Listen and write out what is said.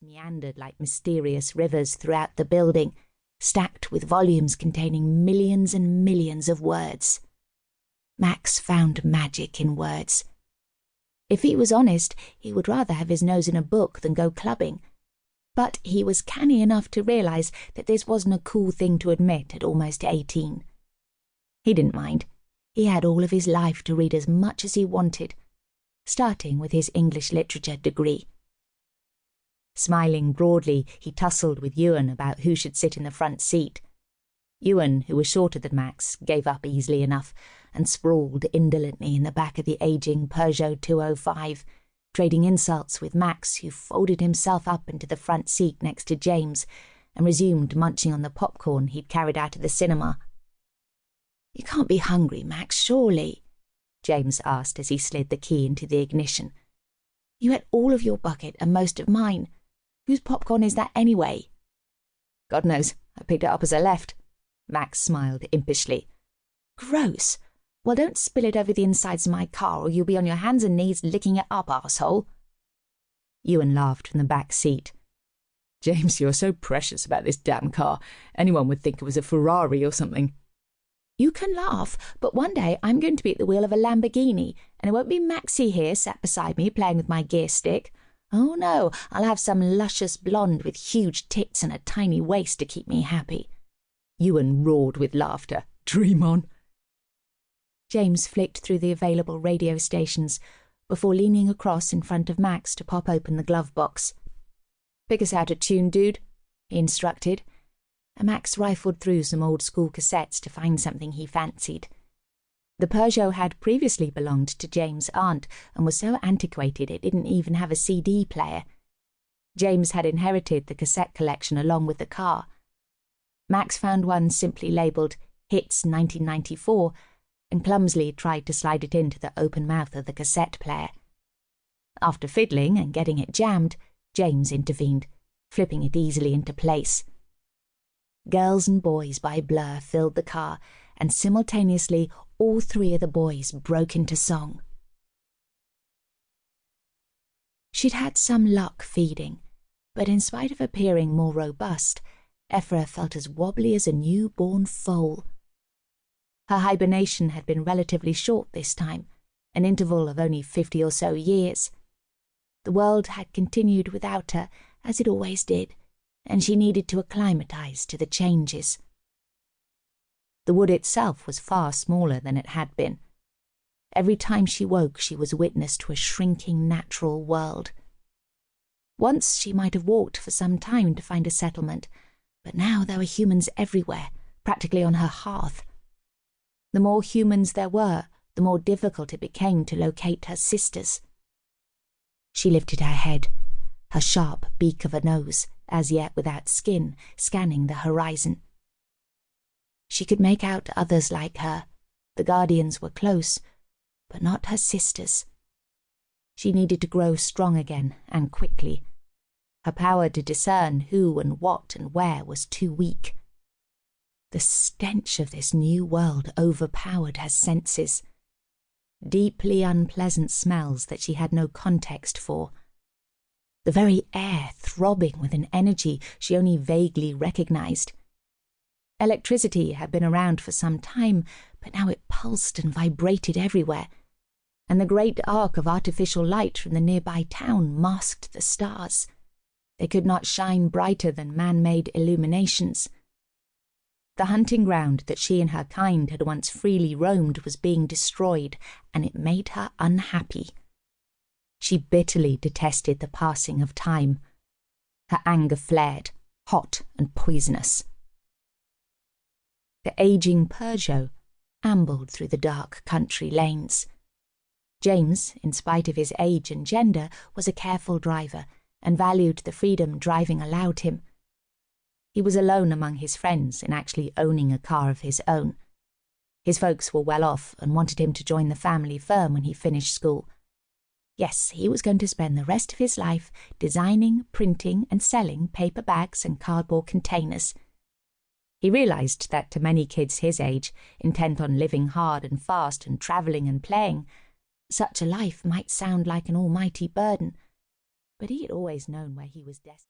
meandered like mysterious rivers throughout the building, stacked with volumes containing millions and millions of words. Max found magic in words. If he was honest, he would rather have his nose in a book than go clubbing. But he was canny enough to realise that this wasn't a cool thing to admit at almost 18. He didn't mind. He had all of his life to read as much as he wanted, starting with his English literature degree. Smiling broadly, he tussled with Ewan about who should sit in the front seat. Ewan, who was shorter than Max, gave up easily enough and sprawled indolently in the back of the ageing Peugeot 205, trading insults with Max, who folded himself up into the front seat next to James and resumed munching on the popcorn he'd carried out of the cinema. "You can't be hungry, Max, surely?" James asked as he slid the key into the ignition. "You ate all of your bucket and most of mine. Whose popcorn is that anyway?" "God knows. I picked it up as I left." Max smiled impishly. "Gross. Well, don't spill it over the insides of my car or you'll be on your hands and knees licking it up, arsehole." Ewan laughed from the back seat. "James, you're so precious about this damn car. Anyone would think it was a Ferrari or something." "You can laugh, but one day I'm going to be at the wheel of a Lamborghini, and it won't be Maxie here sat beside me playing with my gear stick. Oh no, I'll have some luscious blonde with huge tits and a tiny waist to keep me happy." Ewan roared with laughter. "Dream on." James flicked through the available radio stations before leaning across in front of Max to pop open the glove box. "Pick us out a tune, dude," he instructed, and Max rifled through some old-school cassettes to find something he fancied. The Peugeot had previously belonged to James' aunt and was so antiquated it didn't even have a CD player. James had inherited the cassette collection along with the car. Max found one simply labelled Hits 1994 and clumsily tried to slide it into the open mouth of the cassette player. After fiddling and getting it jammed, James intervened, flipping it easily into place. Girls and Boys by Blur filled the car, and simultaneously all three of the boys broke into song. She'd had some luck feeding, but in spite of appearing more robust, Ephra felt as wobbly as a newborn foal. Her hibernation had been relatively short this time, an interval of only 50 or so years. The world had continued without her, as it always did, and she needed to acclimatise to the changes. The wood itself was far smaller than it had been. Every time she woke, she was witness to a shrinking natural world. Once she might have walked for some time to find a settlement, but now there were humans everywhere, practically on her hearth. The more humans there were, the more difficult it became to locate her sisters. She lifted her head, her sharp beak of a nose, as yet without skin, scanning the horizon. She could make out others like her. The guardians were close, but not her sisters. She needed to grow strong again, and quickly. Her power to discern who and what and where was too weak. The stench of this new world overpowered her senses. Deeply unpleasant smells that she had no context for. The very air throbbing with an energy she only vaguely recognised. Electricity had been around for some time, but now it pulsed and vibrated everywhere, and the great arc of artificial light from the nearby town masked the stars. They could not shine brighter than man-made illuminations. The hunting ground that she and her kind had once freely roamed was being destroyed, and it made her unhappy. She bitterly detested the passing of time. Her anger flared, hot and poisonous. The ageing Peugeot ambled through the dark country lanes. James, in spite of his age and gender, was a careful driver and valued the freedom driving allowed him. He was alone among his friends in actually owning a car of his own. His folks were well off and wanted him to join the family firm when he finished school. Yes, he was going to spend the rest of his life designing, printing and selling paper bags and cardboard containers. He realised that to many kids his age, intent on living hard and fast and travelling and playing, such a life might sound like an almighty burden, but he had always known where he was destined.